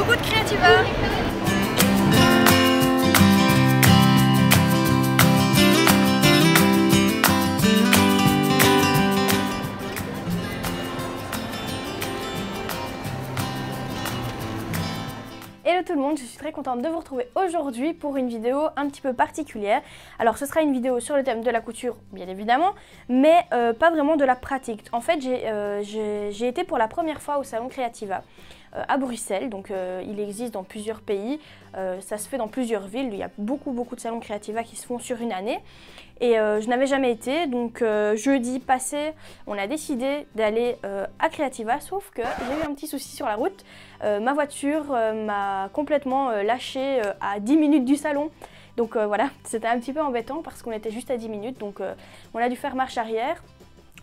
beaucoup de Creativa. Hello tout le monde, je suis très contente de vous retrouver aujourd'hui pour une vidéo un petit peu particulière. Alors ce sera une vidéo sur le thème de la couture bien évidemment, mais pas vraiment de la pratique. En fait j'ai été pour la première fois au salon Creativa à Bruxelles, donc il existe dans plusieurs pays, ça se fait dans plusieurs villes, il y a beaucoup de salons Creativa qui se font sur une année. Et je n'avais jamais été, donc jeudi passé, on a décidé d'aller à Creativa, sauf que j'ai eu un petit souci sur la route. Ma voiture m'a complètement lâché à 10 minutes du salon. Donc voilà, c'était un petit peu embêtant parce qu'on était juste à 10 minutes, donc on a dû faire marche arrière.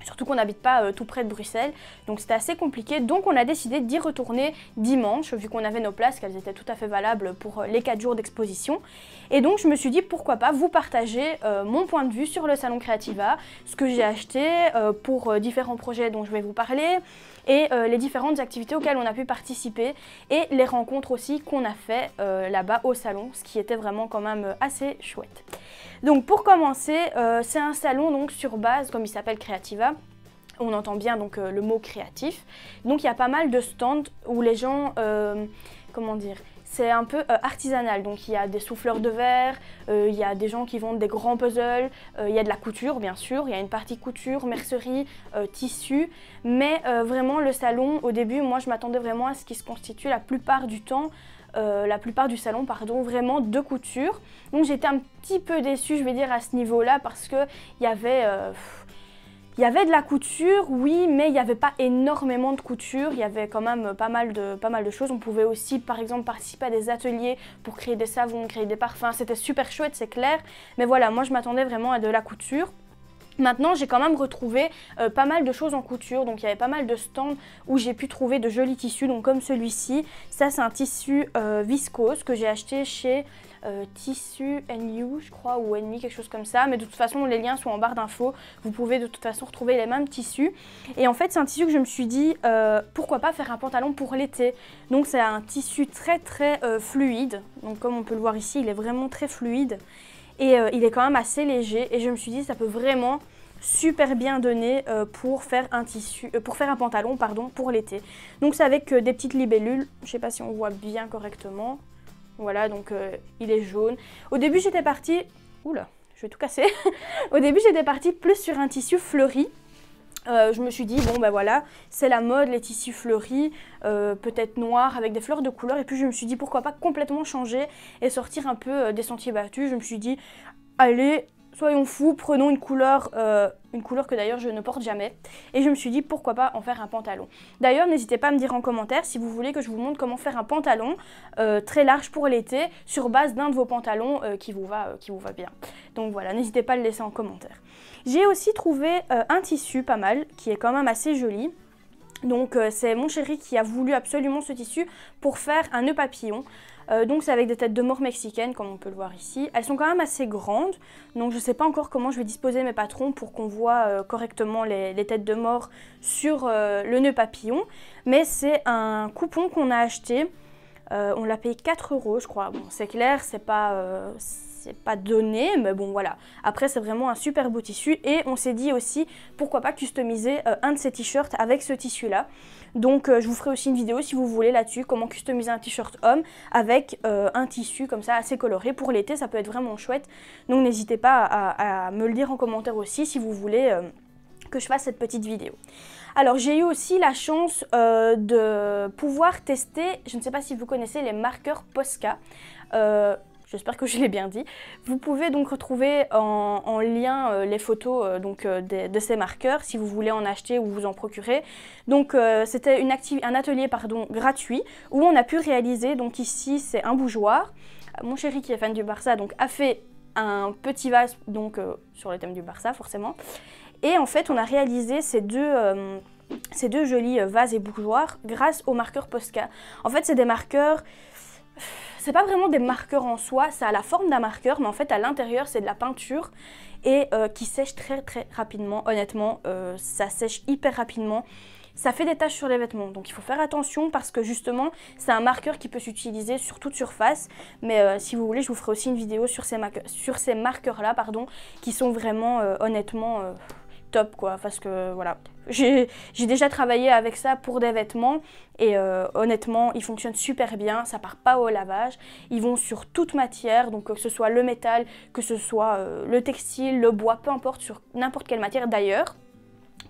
Surtout qu'on n'habite pas tout près de Bruxelles, donc c'était assez compliqué. Donc on a décidé d'y retourner dimanche, vu qu'on avait nos places, qu'elles étaient tout à fait valables pour les 4 jours d'exposition. Et donc je me suis dit pourquoi pas vous partager mon point de vue sur le salon Creativa, ce que j'ai acheté pour différents projets dont je vais vous parler, et les différentes activités auxquelles on a pu participer, et les rencontres aussi qu'on a fait là-bas au salon, ce qui était vraiment quand même assez chouette. Donc pour commencer, c'est un salon donc sur base, comme il s'appelle Creativa, on entend bien donc le mot créatif. Donc il y a pas mal de stands où les gens, comment dire, c'est un peu artisanal, donc il y a des souffleurs de verre, il y a des gens qui vendent des grands puzzles, il y a de la couture bien sûr, il y a une partie couture, mercerie, tissu, mais vraiment le salon, au début moi je m'attendais vraiment à ce qui se constitue la plupart du temps, la plupart du salon, pardon, vraiment de couture. Donc j'étais un petit peu déçue, je vais dire, à ce niveau-là, parce que il y avait de la couture, oui, mais il n'y avait pas énormément de couture. Il y avait quand même pas mal de choses. On pouvait aussi, par exemple, participer à des ateliers pour créer des savons, créer des parfums. C'était super chouette, c'est clair. Mais voilà, moi, je m'attendais vraiment à de la couture. Maintenant, j'ai quand même retrouvé pas mal de choses en couture, donc il y avait pas mal de stands où j'ai pu trouver de jolis tissus, donc comme celui-ci. Ça, c'est un tissu viscose que j'ai acheté chez Tissu You, je crois, ou Enemy, quelque chose comme ça. Mais de toute façon, les liens sont en barre d'infos. Vous pouvez de toute façon retrouver les mêmes tissus. Et en fait, c'est un tissu que je me suis dit, pourquoi pas faire un pantalon pour l'été. Donc c'est un tissu très fluide. Donc comme on peut le voir ici, il est vraiment très fluide. Et il est quand même assez léger, et je me suis dit ça peut vraiment super bien donner pour faire un pantalon pardon, pour l'été. Donc c'est avec des petites libellules, je sais pas si on voit bien correctement. Voilà, donc il est jaune. Au début j'étais partie, oula, je vais tout casser. Au début j'étais partie plus sur un tissu fleuri. Je me suis dit, bon ben voilà, c'est la mode, les tissus fleuris, peut-être noirs avec des fleurs de couleur. Et puis je me suis dit, pourquoi pas complètement changer et sortir un peu des sentiers battus. Je me suis dit, allez, soyons fous, prenons une couleur que d'ailleurs je ne porte jamais. Et je me suis dit, pourquoi pas en faire un pantalon. D'ailleurs, n'hésitez pas à me dire en commentaire si vous voulez que je vous montre comment faire un pantalon très large pour l'été, sur base d'un de vos pantalons qui vous va bien. Donc voilà, n'hésitez pas à le laisser en commentaire. J'ai aussi trouvé un tissu pas mal, qui est quand même assez joli. Donc c'est mon chéri qui a voulu absolument ce tissu pour faire un nœud papillon. Donc c'est avec des têtes de mort mexicaines, comme on peut le voir ici. Elles sont quand même assez grandes, donc je ne sais pas encore comment je vais disposer mes patrons pour qu'on voit correctement les têtes de mort sur le nœud papillon. Mais c'est un coupon qu'on a acheté, on l'a payé 4 € je crois. Bon, c'est clair, c'est pas donné, mais bon voilà. Après c'est vraiment un super beau tissu, et on s'est dit aussi pourquoi pas customiser un de ces t-shirts avec ce tissu là. Donc je vous ferai aussi une vidéo si vous voulez là-dessus, comment customiser un t-shirt homme avec un tissu comme ça assez coloré pour l'été, ça peut être vraiment chouette. Donc n'hésitez pas à me le dire en commentaire aussi si vous voulez que je fasse cette petite vidéo. Alors j'ai eu aussi la chance de pouvoir tester, je ne sais pas si vous connaissez les marqueurs Posca. J'espère que je l'ai bien dit. Vous pouvez donc retrouver en lien les photos de ces marqueurs si vous voulez en acheter ou vous en procurer. Donc c'était un atelier gratuit où on a pu réaliser, donc ici c'est un bougeoir. Mon chéri qui est fan du Barça donc, a fait un petit vase donc, sur le thème du Barça forcément. Et en fait on a réalisé ces deux jolis vases et bougeoirs grâce aux marqueurs Posca. En fait c'est des marqueurs... C'est pas vraiment des marqueurs en soi, ça a la forme d'un marqueur, mais en fait à l'intérieur c'est de la peinture et qui sèche très rapidement. Honnêtement, ça sèche hyper rapidement. ça fait des taches sur les vêtements. Donc il faut faire attention parce que justement c'est un marqueur qui peut s'utiliser sur toute surface. Mais si vous voulez, je vous ferai aussi une vidéo sur ces marqueurs là, pardon, qui sont vraiment honnêtement top quoi, parce que voilà, j'ai déjà travaillé avec ça pour des vêtements et honnêtement ils fonctionnent super bien, ça part pas au lavage, ils vont sur toute matière, donc que ce soit le métal, que ce soit le textile, le bois, peu importe, sur n'importe quelle matière. D'ailleurs,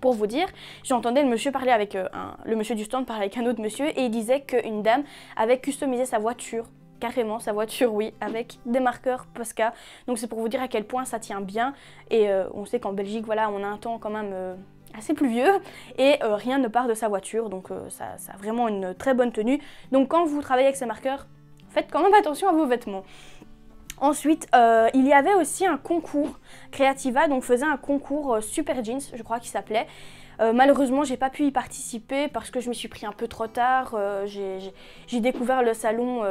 pour vous dire, j'entendais le monsieur parler avec le monsieur du stand parler avec un autre monsieur et il disait qu'une dame avait customisé sa voiture. Carrément sa voiture, oui, avec des marqueurs Posca. Donc c'est pour vous dire à quel point ça tient bien. Et on sait qu'en Belgique, voilà, on a un temps quand même assez pluvieux et rien ne part de sa voiture. Donc ça a vraiment une très bonne tenue. Donc quand vous travaillez avec ces marqueurs, faites quand même attention à vos vêtements. Ensuite, il y avait aussi un concours. Creativa donc faisait un concours Super Jeans, je crois qu'il s'appelait. Malheureusement, j'ai pas pu y participer parce que je m'y suis pris un peu trop tard. J'ai découvert le salon,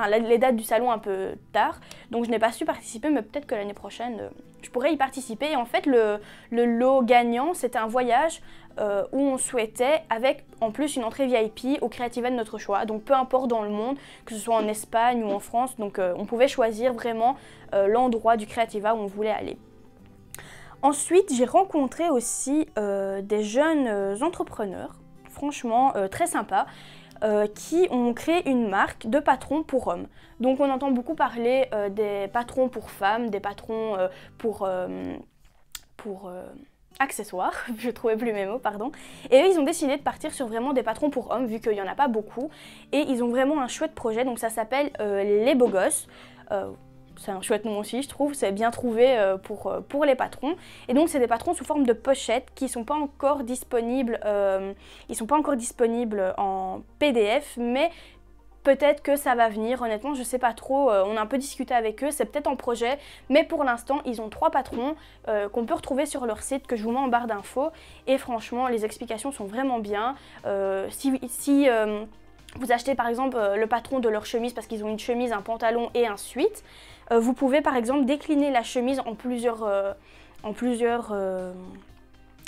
les dates du salon un peu tard. Donc je n'ai pas su participer, mais peut-être que l'année prochaine, je pourrais y participer. Et en fait, le lot gagnant, c'était un voyage où on souhaitait, avec en plus une entrée VIP au Creativa de notre choix. Donc peu importe dans le monde, que ce soit en Espagne ou en France. Donc on pouvait choisir vraiment l'endroit du Creativa où on voulait aller. Ensuite, j'ai rencontré aussi des jeunes entrepreneurs, franchement très sympas, qui ont créé une marque de patrons pour hommes. Donc on entend beaucoup parler des patrons pour femmes, des patrons pour accessoires, je trouvais plus mes mots, pardon. Et eux, ils ont décidé de partir sur vraiment des patrons pour hommes, vu qu'il n'y en a pas beaucoup. Et ils ont vraiment un chouette projet, donc ça s'appelle Les Beaux Gosses. C'est un chouette nom aussi, je trouve, c'est bien trouvé pour les patrons. Et donc c'est des patrons sous forme de pochettes qui ne sont pas encore disponibles, en PDF, mais peut-être que ça va venir, honnêtement je sais pas trop, on a un peu discuté avec eux, c'est peut-être en projet, mais pour l'instant ils ont 3 patrons qu'on peut retrouver sur leur site, que je vous mets en barre d'infos, et franchement les explications sont vraiment bien. Si vous achetez par exemple le patron de leur chemise parce qu'ils ont une chemise, un pantalon et un sweat, vous pouvez par exemple décliner la chemise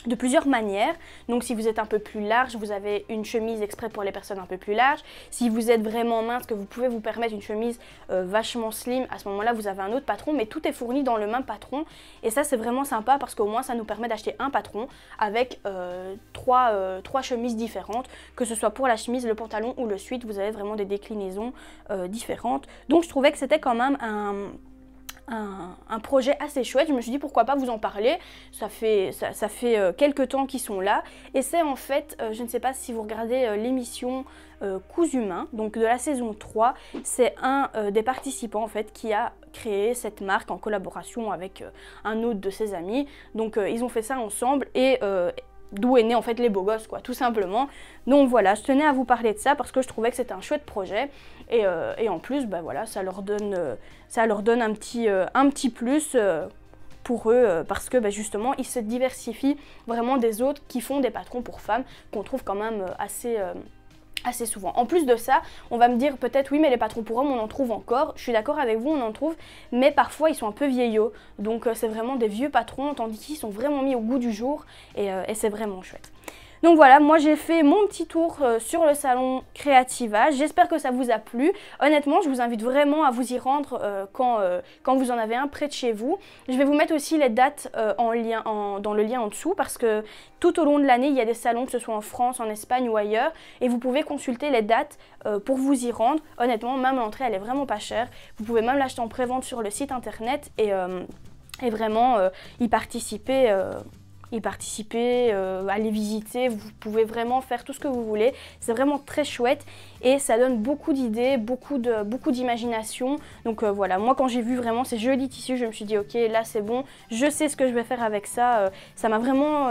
de plusieurs manières. Donc si vous êtes un peu plus large, vous avez une chemise exprès pour les personnes un peu plus larges. Si vous êtes vraiment mince, que vous pouvez vous permettre une chemise vachement slim, à ce moment-là vous avez un autre patron, mais tout est fourni dans le même patron. Et ça c'est vraiment sympa parce qu'au moins ça nous permet d'acheter un patron avec trois chemises différentes, que ce soit pour la chemise, le pantalon ou le sweat, vous avez vraiment des déclinaisons différentes. Donc je trouvais que c'était quand même un projet assez chouette. Je me suis dit pourquoi pas vous en parler, ça fait quelques temps qu'ils sont là, et c'est en fait, je ne sais pas si vous regardez l'émission Cousu Main, donc de la saison 3, c'est un des participants en fait qui a créé cette marque en collaboration avec un autre de ses amis, donc ils ont fait ça ensemble et d'où est né en fait Les Beaux Gosses quoi, tout simplement. Donc voilà, je tenais à vous parler de ça parce que je trouvais que c'était un chouette projet et en plus bah voilà, ça leur donne un petit plus pour eux parce que bah, justement ils se diversifient vraiment des autres qui font des patrons pour femmes qu'on trouve quand même assez souvent. En plus de ça, on va me dire peut-être oui mais les patrons pour hommes on en trouve encore, je suis d'accord avec vous, on en trouve, mais parfois ils sont un peu vieillots, donc c'est vraiment des vieux patrons, tandis qu'ils sont vraiment mis au goût du jour et c'est vraiment chouette. Donc voilà, moi j'ai fait mon petit tour sur le salon Creativa, j'espère que ça vous a plu. Honnêtement, je vous invite vraiment à vous y rendre quand vous en avez un près de chez vous. Je vais vous mettre aussi les dates dans le lien en dessous parce que tout au long de l'année, il y a des salons, que ce soit en France, en Espagne ou ailleurs, et vous pouvez consulter les dates pour vous y rendre. Honnêtement, même l'entrée, elle est vraiment pas chère. Vous pouvez même l'acheter en prévente sur le site internet et vraiment y participer. Aller visiter, vous pouvez vraiment faire tout ce que vous voulez, c'est vraiment très chouette et ça donne beaucoup d'idées, beaucoup d'imagination. Donc voilà, moi quand j'ai vu vraiment ces jolis tissus, je me suis dit ok là c'est bon, je sais ce que je vais faire avec ça, ça m'a vraiment...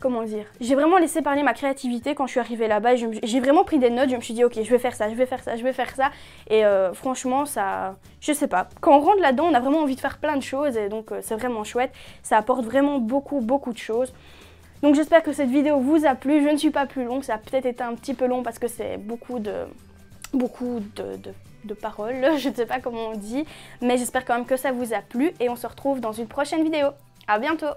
comment dire, j'ai vraiment laissé parler ma créativité quand je suis arrivée là-bas, j'ai vraiment pris des notes, je me suis dit ok je vais faire ça, je vais faire ça, je vais faire ça et franchement ça, je sais pas, quand on rentre là-dedans on a vraiment envie de faire plein de choses et donc c'est vraiment chouette, ça apporte vraiment beaucoup de choses. Donc j'espère que cette vidéo vous a plu, je ne suis pas plus longue, ça a peut-être été un petit peu long parce que c'est beaucoup de paroles, je ne sais pas comment on dit, mais j'espère quand même que ça vous a plu et on se retrouve dans une prochaine vidéo. À bientôt!